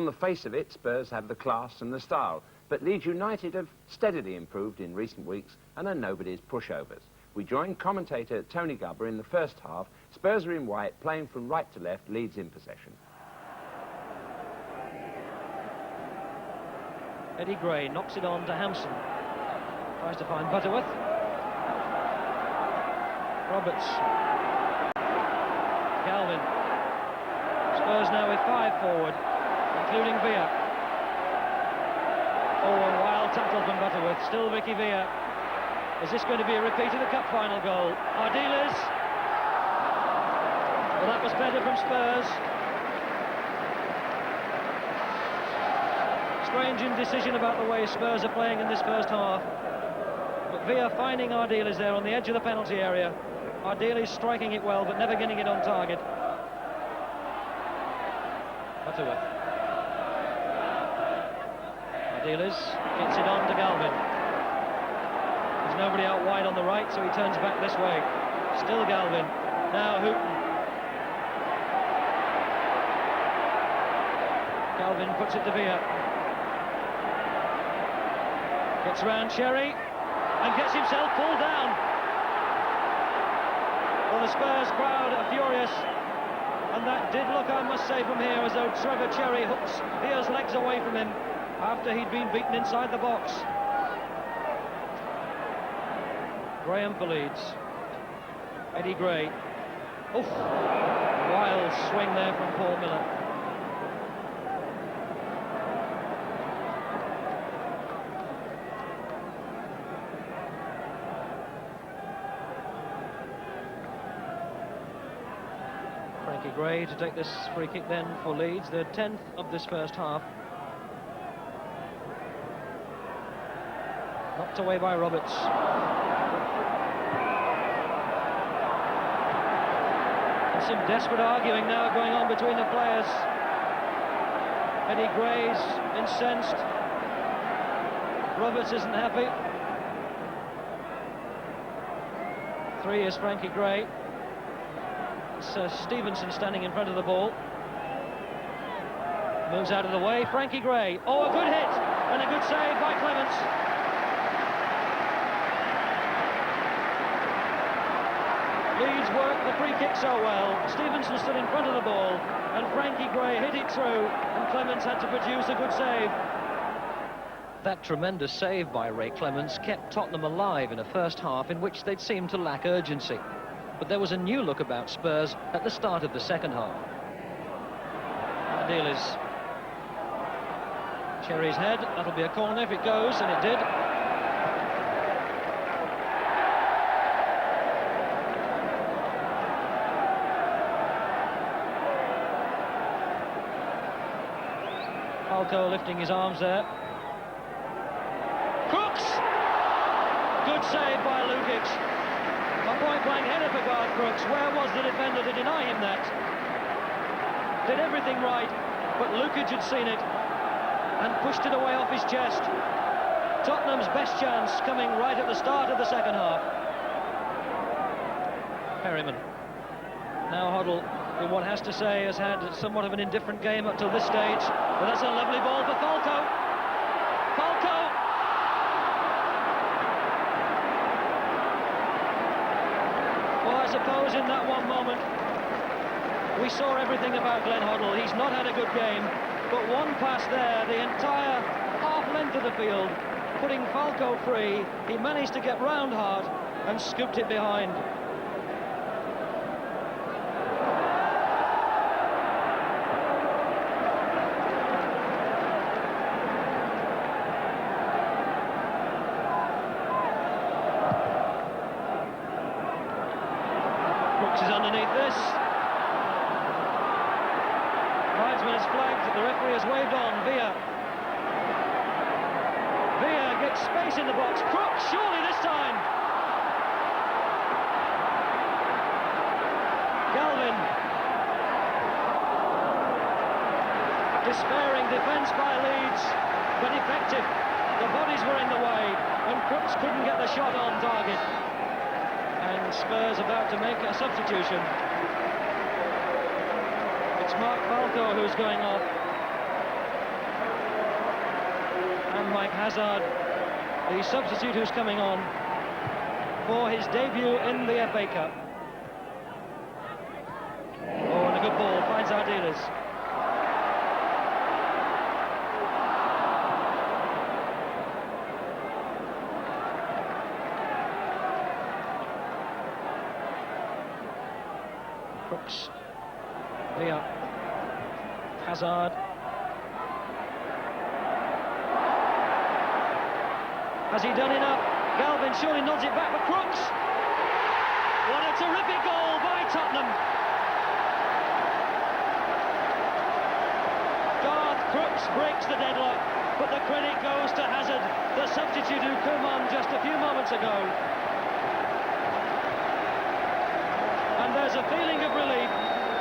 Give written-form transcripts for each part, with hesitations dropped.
On the face of it, Spurs have the class and the style, but Leeds United have steadily improved in recent weeks and are nobody's pushovers. We join commentator Tony Gubber in the first half. Spurs are in white, playing from right to left, Leeds in possession. Eddie Gray knocks it on to Hampson. Tries to find Butterworth. Roberts. Galvin. Spurs now with 5 forward, including Villa. Oh, a wild tackle from Butterworth. Still Vicky Villa. Is this going to be a repeat of the cup final goal? Ardiles. Well, that was better from Spurs. Strange indecision about the way Spurs are playing in this first half. But Villa finding Ardiles there on the edge of the penalty area. Ardiles striking it well, but never getting it on target. Butterworth. Ardiles gets it on to Galvin. There's nobody out wide on the right, so he turns back this way. Still Galvin. Now Houghton. Galvin puts it to Villa. Gets round Cherry and gets himself pulled down. Well, the Spurs crowd are furious, and that did look, I must say, from here as though Trevor Cherry hooks Villa's legs away from him after he'd been beaten inside the box. Graham for Leeds. Eddie Gray. Oof! Wild swing there from Paul Miller. Frankie Gray to take this free kick then for Leeds, the 10th of this first half. Knocked away by Roberts. And some desperate arguing now going on between the players. Eddie Gray's incensed. Roberts isn't happy. 3 is Frankie Gray. Stevenson standing in front of the ball. Moves out of the way. Frankie Gray. Oh, a good hit and a good save by Clements. Leeds worked the free kick so well. Stevenson stood in front of the ball and Frankie Gray hit it through and Clements had to produce a good save. That tremendous save by Ray Clements kept Tottenham alive in a first half in which they'd seemed to lack urgency. But there was a new look about Spurs at the start of the second half. Ardiles. Cherry's head, that'll be a corner if it goes, and it did. Falco lifting his arms there. Crooks! Good save by Lukic. A point-blank header for Garth Crooks. Where was the defender to deny him that? Did everything right, but Lukic had seen it and pushed it away off his chest. Tottenham's best chance coming right at the start of the second half. Perryman. Now Hoddle, who one has to say has had somewhat of an indifferent game up till this stage. But that's a lovely ball for Falco. Falco! Well, I suppose in that one moment we saw everything about Glenn Hoddle. He's not had a good game, but one pass there, the entire half length of the field, putting Falco free. He managed to get round hard and scooped it behind. Brooks is underneath this. Tribesman is flagged, the referee has waved on. Villa gets space in the box. Crooks, surely this time. Galvin. Despairing defence by Leeds, but effective. The bodies were in the way, and Crooks couldn't get the shot on target. And Spurs about to make a substitution. It's Mark Falco who's going off. Mike Hazard, the substitute who's coming on for his debut in the FA Cup. Oh, and a good ball, finds our dealers. Crooks. Here. Hazard. Has he done enough? Galvin surely nods it back for Crooks. What a terrific goal by Tottenham. Garth Crooks breaks the deadlock, but the credit goes to Hazard, the substitute who came on just a few moments ago. And there's a feeling of relief.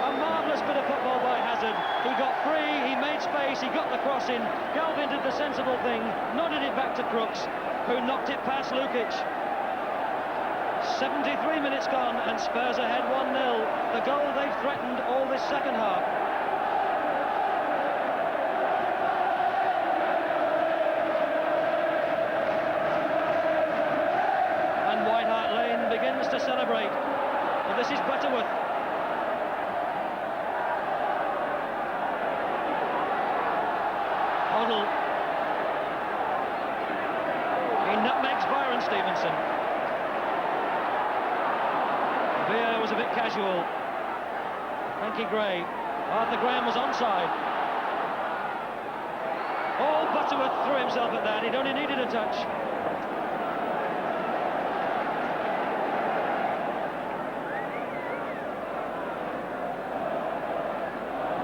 A marvellous bit of football by Hazard. He got free, he made space, he got the cross in. Galvin did the sensible thing, nodded it back to Crooks, who knocked it past Lukic. 73 minutes gone and Spurs ahead 1-0. The goal they've threatened all this second half. And White Hart Lane begins to celebrate. And this is Butterworth. Hoddle. He nutmegs Byron Stevenson. Villa was a bit casual. Frankie Gray. Arthur Graham was onside. Oh, Butterworth threw himself at that. He'd only needed a touch.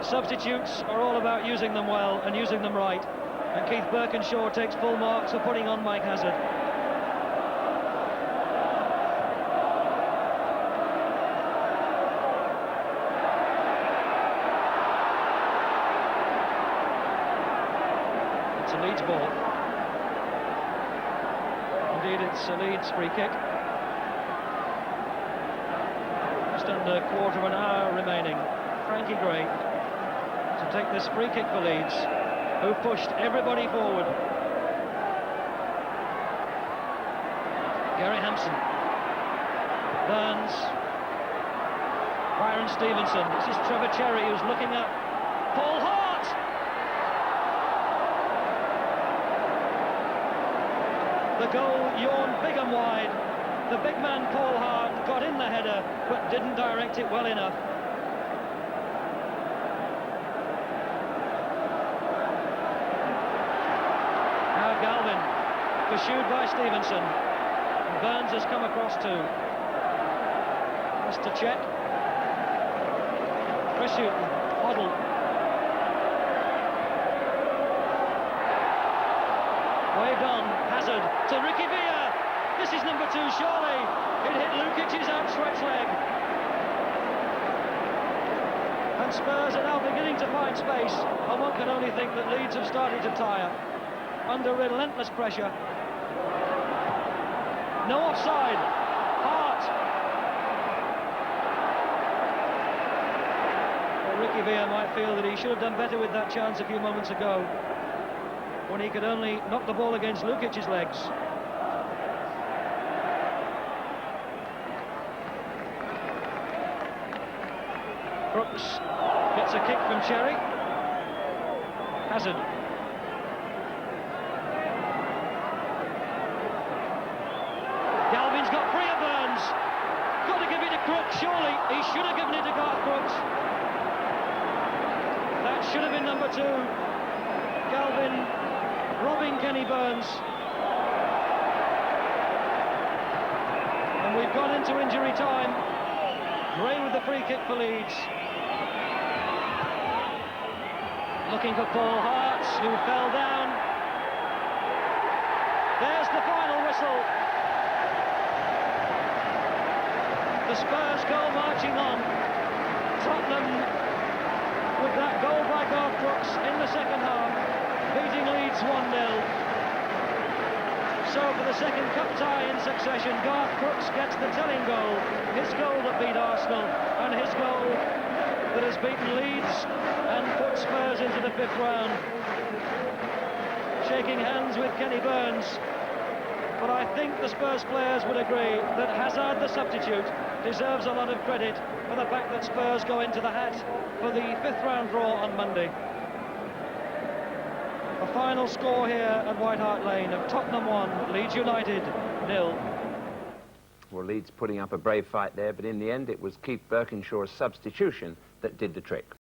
Substitutes are all about using them well and using them right. And Keith Birkinshaw takes full marks for putting on Mike Hazard. It's a Leeds ball. Indeed, it's a Leeds free kick. Just under a quarter of an hour remaining. Frankie Gray to take this free kick for Leeds, who pushed everybody forward. Gary Hampson. Burns. Byron Stevenson. This is Trevor Cherry who's looking up. Paul Hart! The goal yawned big and wide. The big man Paul Hart got in the header but didn't direct it well enough. Galvin, pursued by Stevenson. Burns has come across too. Mr. Chet. Chris Hughton, Hoddle. Waved on, Hazard to Ricky Villa. This is number 2, surely. It hit Lukic's outstretched leg. And Spurs are now beginning to find space, and one can only think that Leeds have started to tire. Under relentless pressure. No offside. Hart. Well, Ricky Villa might feel that he should have done better with that chance a few moments ago, when he could only knock the ball against Lukic's legs. Crooks gets a kick from Cherry. Hazard. Galvin's got free of Burns. Got to give it to Crooks, surely. He should have given it to Garth Crooks. That should have been number 2. Galvin robbing Kenny Burns. And we've gone into injury time. Gray with the free kick for Leeds. Looking for Paul Hart, who fell down. There's the final whistle. The Spurs go marching on. Tottenham, with that goal by Garth Crooks in the second half, beating Leeds 1-0. So for the second cup tie in succession, Garth Crooks gets the telling goal. His goal that beat Arsenal, and his goal that has beaten Leeds and put Spurs into the 5th round. shaking hands with Kenny Burns. But I think the Spurs players would agree that Hazard, the substitute, deserves a lot of credit for the fact that Spurs go into the hat for the 5th round draw on Monday. A final score here at White Hart Lane of Tottenham 1, Leeds United 0. Well, Leeds putting up a brave fight there, but in the end it was Keith Birkinshaw's substitution that did the trick.